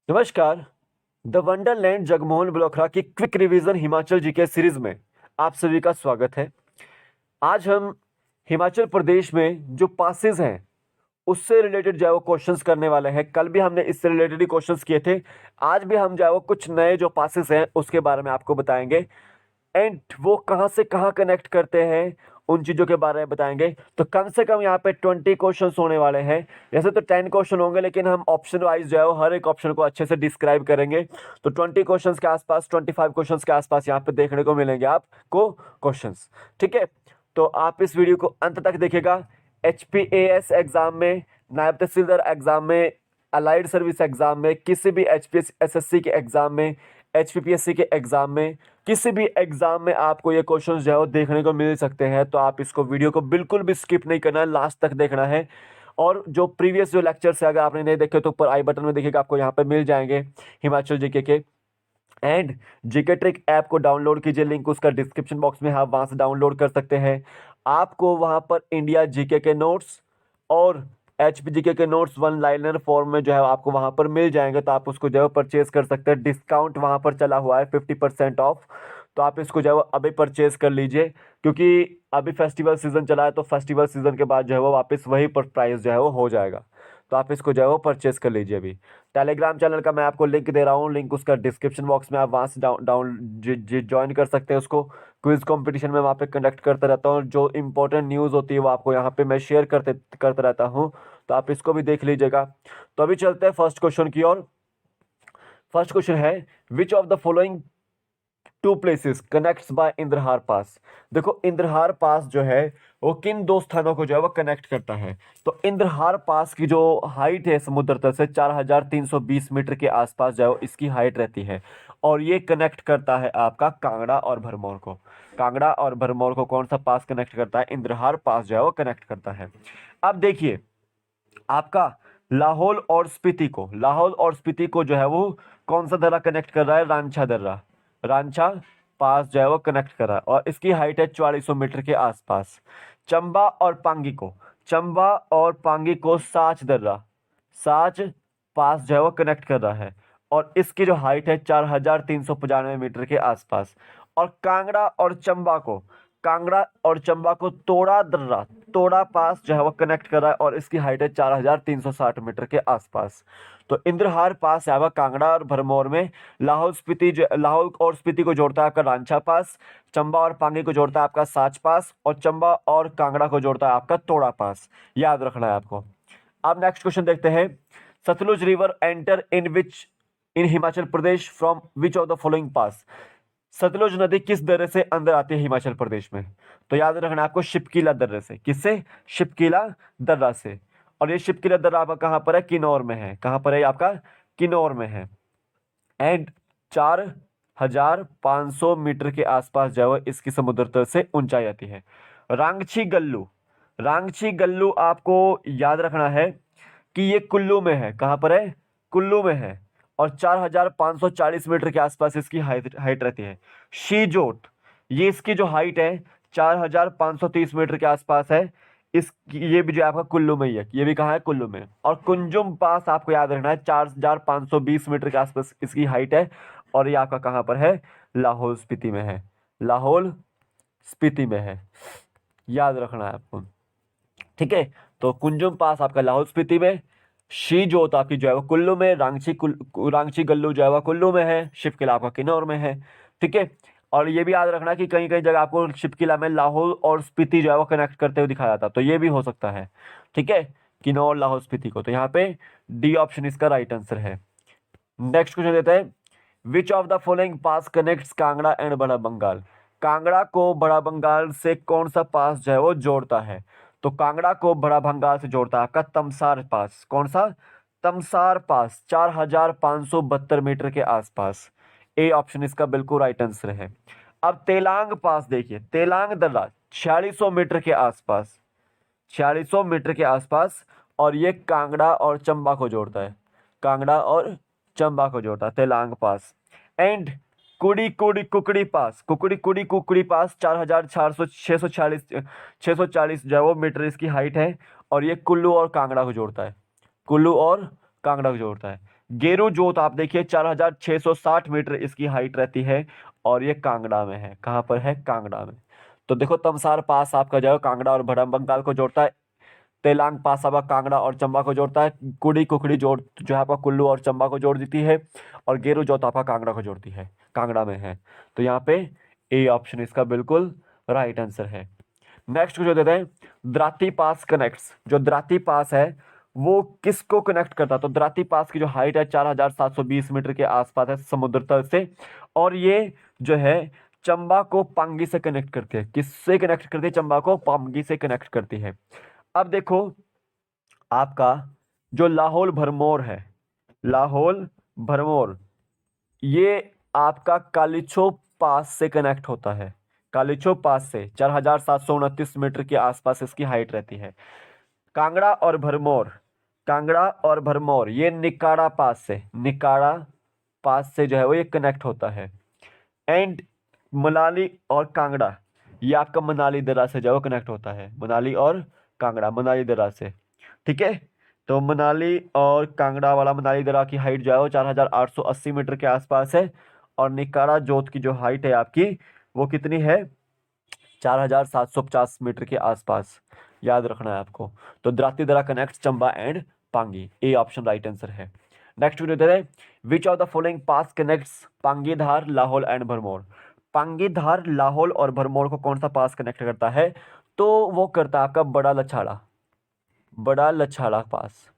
नमस्कार। The Wonderland Jagmohan ब्लोखरा की quick revision Himachal GK series में आप सभी का स्वागत है। आज हम हिमाचल प्रदेश में जो पासेस हैं उससे रिलेटेड जो है वो क्वेश्चंस करने वाले हैं। कल भी हमने इससे रिलेटेड ही क्वेश्चंस किए थे। आज भी हम जो है वो कुछ नए जो पासेस हैं उसके बारे में आपको बताएंगे एंड वो कहाँ से कहाँ कनेक्ट करते हैं उन चीज़ों के बारे में बताएंगे। तो कम से कम यहाँ पे 20 क्वेश्चंस होने वाले हैं। वैसे तो 10 क्वेश्चन होंगे लेकिन हम ऑप्शन वाइज जो है वो हर एक ऑप्शन को अच्छे से डिस्क्राइब करेंगे। तो 20 क्वेश्चंस के आसपास 25 क्वेश्चंस के आसपास यहाँ पे देखने को मिलेंगे आपको क्वेश्चंस। ठीक है, तो आप इस वीडियो को अंत तक देखिएगा। HPAS एग्जाम में, नायब तहसीलदार एग्जाम में, अलाइड सर्विस एग्जाम में, किसी भी HPS SSC के एग्जाम में, HPPSC के एग्जाम में, किसी भी एग्जाम में आपको ये क्वेश्चन जो है वो देखने को मिल सकते हैं। तो आप इसको वीडियो को बिल्कुल भी स्किप नहीं करना है, लास्ट तक देखना है। और जो प्रीवियस जो लेक्चर्स है अगर आपने नहीं देखे तो ऊपर आई बटन में देखिएगा, आपको यहाँ पे मिल जाएंगे हिमाचल जीके के। एंड जीके ट्रिक ऐप को डाउनलोड कीजिए, लिंक उसका डिस्क्रिप्शन बॉक्स में है, आप वहाँ से डाउनलोड कर सकते हैं। आपको वहाँ पर इंडिया जीके के नोट्स और HPGK के नोट्स वन लाइनर फॉर्म में जो है आपको वहाँ पर मिल जाएंगे। तो आप उसको जो है परचेज कर सकते हैं। डिस्काउंट वहाँ पर चला हुआ है 50% ऑफ। तो आप इसको जो है अभी परचेज कर लीजिए, क्योंकि अभी फेस्टिवल सीजन चला है। तो फेस्टिवल सीजन के बाद जो है वो वापस वही पर प्राइस जो है वो हो जाएगा। तो आप इसको जो है वो परचेज कर लीजिए अभी। टेलीग्राम चैनल का मैं आपको लिंक दे रहा हूँ, लिंक उसका डिस्क्रिप्शन बॉक्स में, आप वहाँ से डाउन ज्वाइन कर सकते हैं उसको। क्विज कंपटीशन में वहाँ पे कंडक्ट करता रहता हूँ, जो इंपॉर्टेंट न्यूज़ होती है वो आपको यहाँ पे मैं शेयर करता रहता हूँ। तो आप इसको भी देख लीजिएगा। तो अभी चलते हैं फर्स्ट क्वेश्चन की ओर। फर्स्ट क्वेश्चन है, which of the following two places connects by Indrahar pass. देखो इंद्रहार पास जो है वो किन दो स्थानों को जो है वो कनेक्ट करता है। तो इंद्रहार पास की जो हाइट है समुद्र तल से 4320 मीटर के आसपास जो है वो इसकी हाइट रहती है। और ये कनेक्ट करता है आपका कांगड़ा और भरमौर को। कांगड़ा और भरमौर को कौन सा पास कनेक्ट करता है? इंद्रहार पास जो है वो कनेक्ट करता है। अब देखिए आपका लाहौल और स्पीति को जो है वो कौन सा दर्रा कनेक्ट कर रहा है? रांझा दर्रा। रांझा पास जो है वो कनेक्ट कर रहा है और इसकी हाइट है 4400 मीटर के आसपास। चंबा और पांगी को साच पास जो है वो कनेक्ट कर रहा है और इसकी जो हाइट है 4395 मीटर के आसपास। और कांगड़ा और चंबा को तोड़ा पास जो है वो कनेक्ट कर रहा है और इसकी हाइट है 4360 मीटर के आसपास। तो इंद्रहार पास है आपका कांगड़ा और भरमौर में। लाहौल और स्पीति को जोड़ता है आपका रांझा पास। चंबा और पांगी को जोड़ता है आपका साच पास और चंबा और कांगड़ा को जोड़ता है आपका तोड़ा पास। याद रखना है आपको। अब नेक्स्ट क्वेश्चन देखते हैं। Sutlej river enter in Himachal Pradesh from which of the following pass. Sutlej नदी किस दर्रे से अंदर आती है हिमाचल प्रदेश में? तो याद रखना आपको, शिपकीला दर्रे से। किससे? शिपकीला दर्रा से। और ये शिपकीला दर्रा आपका कहां पर है? किन्नौर में है। कहां पर है आपका? किन्नौर में है। एंड 4500 मीटर के आसपास जो है इसकी समुद्र तल से ऊंचाई आती है। रांगची गल्लू आपको याद रखना है कि ये कुल्लू में है। कहां पर है? कुल्लू में है। और 4540 मीटर के आसपास इसकी हाइट रहती है। शीजोट, ये इसकी जो हाइट है 4530 मीटर के आसपास है। ये भी जो आपका कुल्लू में ही है। ये भी कहाँ है? कुल्लू में। और कुंजुम पास आपको याद रखना है 4520 मीटर के आसपास इसकी हाइट है। और ये आपका कहाँ पर है? लाहौल स्पीति में है। लाहौल स्पीति में है, याद रखना है आपको। ठीक है, तो कुंजुम पास आपका लाहौल स्पीति में, शी जोत आपकी जो है वो कुल्लू में, रांगची गल्लू जो है वो कुल्लू में है, शिपकिला आपका किन्नौर में है। ठीक है, और ये भी याद रखना कि कहीं कहीं जगह आपको शिपकिला में लाहौल और स्पीति जो है वो कनेक्ट करते हुए दिखाया जाता, तो ये भी हो सकता है। ठीक है, किन्नौर लाहौल स्पीति को। तो यहाँ पे डी ऑप्शन इसका राइट आंसर है। नेक्स्ट क्वेश्चन देते हैं। Which of the following pass connects Kangra and बड़ा बंगाल। कांगड़ा को बड़ा बंगाल से कौन सा पास जो है वो जोड़ता है? तो कांगड़ा को बड़ा बंगाल से जोड़ता है आपका तमसार पास। कौन सा? तमसार पास 4572 मीटर के आसपास। ए ऑप्शन इसका बिल्कुल राइट आंसर है। अब तेलांग पास देखिए, तेलांग दर्रा 4600 मीटर के आसपास, 4600 मीटर के आसपास। और ये कांगड़ा और चंबा को जोड़ता है। कांगड़ा और चंबा को जोड़ता है तेलांग पास। एंड कुकड़ी पास 4640 जो है वो मीटर इसकी हाइट है। और ये कुल्लू और कांगड़ा को जोड़ता है। कुल्लू और कांगड़ा को जोड़ता है। गेरू जोत आप देखिए 4660 मीटर इसकी हाइट रहती है, और ये कांगड़ा में है। कहाँ पर है? कांगड़ा में। तो देखो तमसार पास आपका जो है कांगड़ा और भड़म बंगाल को जोड़ता है। तेलांग पास आपका कांगड़ा और चंबा को जोड़ता है। कुड़ी कुकड़ी जोड़ जो है आपका कुल्लू और चंबा को जोड़ देती है, और गेरू जोत आपका कांगड़ा को जोड़ती है, कांगड़ा में है। तो यहाँ पे ए ऑप्शन इसका बिल्कुल राइट आंसर है। नेक्स्ट जो देते हैं, द्राती पास कनेक्ट्स। जो द्राती पास है वो किसको कनेक्ट करता है? तो द्राती पास की जो हाइट है 4720 मीटर के आसपास है समुद्र तल से, और ये जो है चंबा को पांगी से कनेक्ट करती है। किससे कनेक्ट करती है? चंबा को पांगी से कनेक्ट करती है। अब देखो आपका जो लाहौल भरमौर है, लाहौल भरमौर, ये आपका कालिचो पास से कनेक्ट होता है। कालिचो पास से 4729 मीटर के आसपास इसकी हाइट रहती है। कांगड़ा और भरमौर, कांगड़ा और भरमौर ये निकाड़ा पास से, निकाड़ा पास से जो है वो ये कनेक्ट होता है। एंड मनाली और कांगड़ा ये आपका मनाली दर्रा से जो है वो कनेक्ट होता है। मनाली और कांगड़ा, मनाली दर्रा से, ठीक है। तो मनाली और कांगड़ा वाला मनाली दर्रा की हाइट जो है वो 4880 मीटर के आसपास है, और निकाड़ा जोत की जो हाइट है आपकी वो कितनी है? 4750 मीटर के आसपास, याद रखना है आपको। तो द्राती दर्रा connect Chamba and Pangi, A option right answer है। नेक्स्ट वीडियो दे रहे, which of the following pass connects Pangidhar, Lahaul and Bharmour. Pangidhar, Lahaul और भरमौर को कौन सा पास कनेक्ट करता है? तो वो करता है आपका बड़ा लछाड़ा, बड़ा लछाड़ा पास,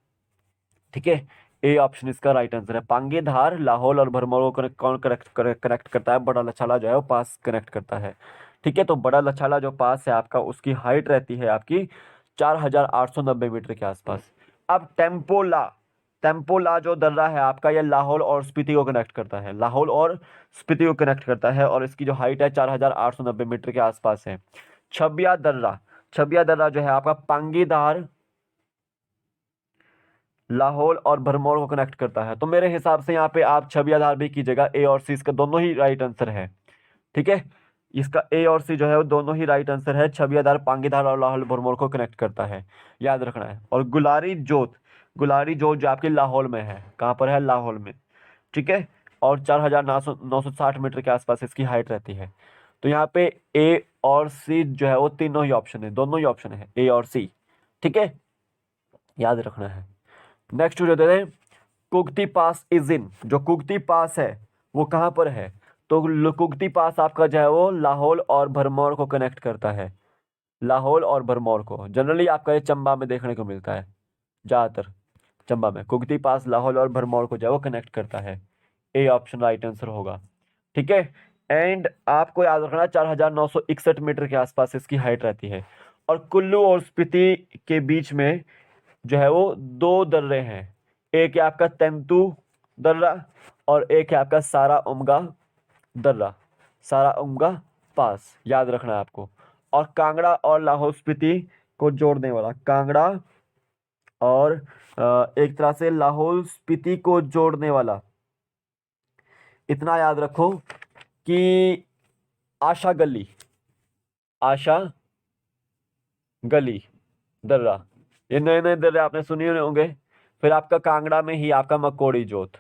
ठीक है। ए ऑप्शन इसका राइट आंसर है। पांगीधार, लाहौल और भरमौर को कौन कनेक्ट करता है? बड़ा लछाड़ा जो है वो पास कनेक्ट करता है, ठीक है। तो बड़ा लछाड़ा जो पास है आपका उसकी हाइट रहती है आपकी 4890 मीटर के आसपास। अब टेम्पोला, टेम्पोला जो दर्रा है आपका ये लाहौल और स्पीति को कनेक्ट करता है, लाहौल और स्पीति को कनेक्ट करता है, और इसकी जो हाइट है 4890 मीटर के आसपास है। छबिया दर्रा, छबिया दर्रा जो है आपका पांगीधार, लाहौल और भरमौर को कनेक्ट करता है। तो मेरे हिसाब से यहाँ पे आप छबियाधार भी कीजिएगा, ए और सी इसका दोनों ही राइट आंसर है, ठीक है। इसका ए और सी जो है वो दोनों ही राइट आंसर है। छबियाधार पांगीधार और लाहौल भरमौर को कनेक्ट करता है, याद रखना है। और गुलारी जोत, गुलारी जोत जो आपके लाहौल में है, कहाँ पर है? लाहौल में, ठीक है। और 4960 मीटर के आसपास इसकी हाइट रहती है। तो यहाँ पे ए और सी जो है वो तीनों ही ऑप्शन है, दोनों ही ऑप्शन है ए और सी, ठीक है, याद रखना है। नेक्स्ट जो दे दें, कुगती पास इज इन। जो कुगती पास है वो कहाँ पर है? तो कुगती पास आपका जो है वो लाहौल और भरमौर को कनेक्ट करता है, लाहौल और भरमौर को। जनरली आपका ये चंबा में देखने को मिलता है, ज़्यादातर चंबा में कुगती पास लाहौल और भरमौर को जो है वो कनेक्ट करता है। ए ऑप्शन राइट आंसर होगा, ठीक है। एंड आपको याद रखना 4961 मीटर के आसपास इसकी हाइट रहती है। और कुल्लू और स्पीति के बीच में जो है वो दो दर्रे हैं, एक है आपका तेंतु दर्रा, और एक है आपका सारा उमगा दर्रा, सारा उमगा पास, याद रखना है आपको। और कांगड़ा और लाहौल स्पीति को जोड़ने वाला, कांगड़ा और एक तरह से लाहौल स्पीति को जोड़ने वाला, इतना याद रखो कि आशा गली, आशा गली दर्रा, ये नए नए दर्रे आपने सुने होंगे। फिर आपका कांगड़ा में ही आपका मकोड़ी जोत,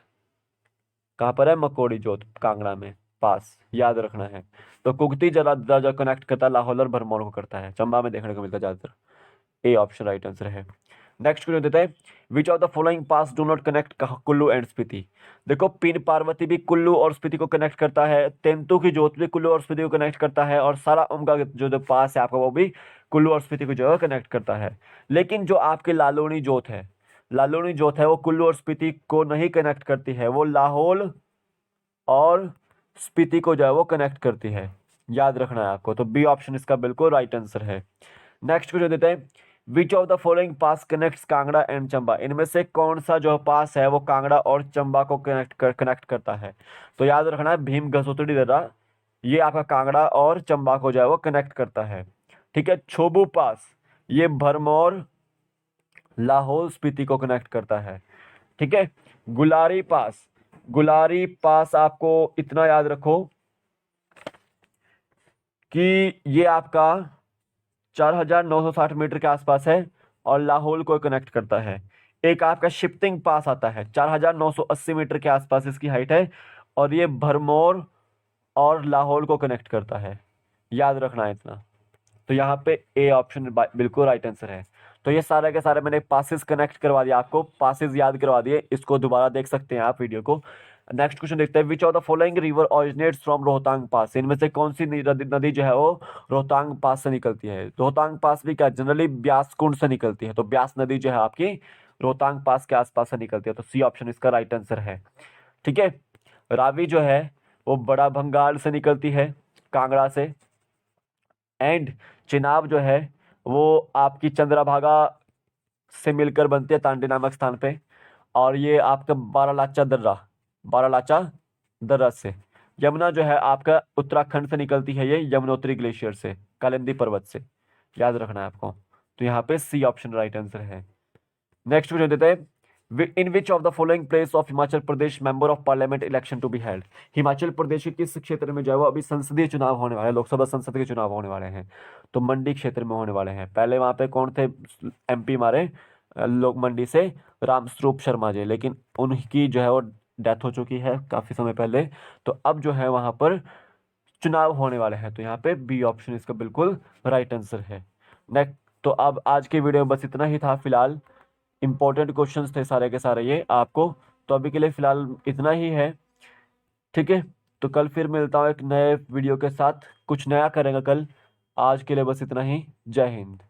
कहाँ पर है? मकोड़ी जोत कांगड़ा में पास, याद रखना है। तो कुगती जरा जो कनेक्ट करता है लाहौल और भरमौर को करता है, चंबा में देखने को मिलता है ज्यादातर। ए ऑप्शन राइट आंसर है। नेक्स्ट क्वेश्चन देते हैं, which of the following pass do not connect Kullu and Spiti. देखो पीन पार्वती भी कुल्लू और स्पीति को कनेक्ट करता है, तेंतु की जोत भी कुल्लू और स्पीति को कनेक्ट करता है, और सारा उमगा जो पास है आपका वो भी कुल्लू और स्पीति को जो है कनेक्ट करता है। लेकिन जो आपकी लालूनी जोत है, लालूनी जोत है वो कुल्लू और स्पीति को नहीं कनेक्ट करती है, वो लाहौल और स्पीति को जो है वो कनेक्ट करती है, याद रखना है आपको। तो बी ऑप्शन इसका बिल्कुल राइट आंसर है। नेक्स्ट क्वेश्चन देते हैं, which of the following pass connects Kangra and Chamba. इनमें से कौन सा जो पास है वो कांगड़ा और चंबा को कनेक्ट करता है? तो याद रखना है भीम घसोतड़ी दर्रा, ये आपका कांगड़ा और चंबा को जो है वो कनेक्ट करता है, ठीक है। छोबू पास ये भरमौर लाहौल स्पीति को कनेक्ट करता है, ठीक है। गुलारी पास, गुलारी पास आपको इतना याद रखो कि ये आपका 4960 मीटर के आसपास है और लाहौल को कनेक्ट करता है। एक आपका शिफ्टिंग पास आता है, 4980 मीटर के आसपास इसकी हाइट है, और ये भरमौर और लाहौल को कनेक्ट करता है, याद रखना है इतना। तो यहाँ पे ए ऑप्शन बिल्कुल राइट आंसर है। तो ये सारे के सारे मैंने पासेस कनेक्ट करवा दिया, आपको पासेस याद करवा दिए, इसको दोबारा देख सकते हैं आप वीडियो को। नेक्स्ट क्वेश्चन देखते हैं, which of the following river originates from Rohtang pass, इनमें से कौन सी नदी जो है वो रोहतांग पास से निकलती है। रोहतांग पास भी क्या जनरली ब्यास कुंड से निकलती है, तो ब्यास नदी जो है आपकी रोहतांग पास के आसपास से निकलती है, तो सी ऑप्शन इसका राइट आंसर है। ठीक है, रावी जो है वो बड़ा भंगाल से निकलती है, कांगड़ा से। एंड चिनाब जो है वो आपकी चंद्रभागा से मिलकर बनती है तांडी नामक स्थान पे। और ये आपका बारालाचा दर्रा से। यमुना जो है आपका उत्तराखंड से निकलती है, ये यमुनोत्री ग्लेशियर से, कालिंदी पर्वत से, याद रखना है आपको। तो यहाँ पे सी ऑप्शन राइट आंसर है। नेक्स्ट क्वेश्चन देते हैं, in which of the following place of Himachal Pradesh member of parliament election to be held, Himachal Pradesh के किस क्षेत्र में जो है वो अभी संसदीय चुनाव होने वाले हैं, लोकसभा संसद के चुनाव होने वाले हैं। तो मंडी क्षेत्र में होने वाले हैं। पहले वहां पे कौन थे एमपी हमारे, लोक मंडी से रामस्वरूप शर्मा जी, लेकिन उनकी जो है वो डेथ हो चुकी है काफी समय पहले। तो अब जो है वहां पर चुनाव होने वाले हैं, तो यहाँ पे बी ऑप्शन इसका बिल्कुल राइट आंसर है। नेक्स्ट, तो अब आज के वीडियो में बस इतना ही था फिलहाल। इंपॉर्टेंट क्वेश्चंस थे सारे के सारे ये आपको, तो अभी के लिए फिलहाल इतना ही है। ठीक है, तो कल फिर मिलता हूँ एक नए वीडियो के साथ, कुछ नया करेंगे कल। आज के लिए बस इतना ही। जय हिंद।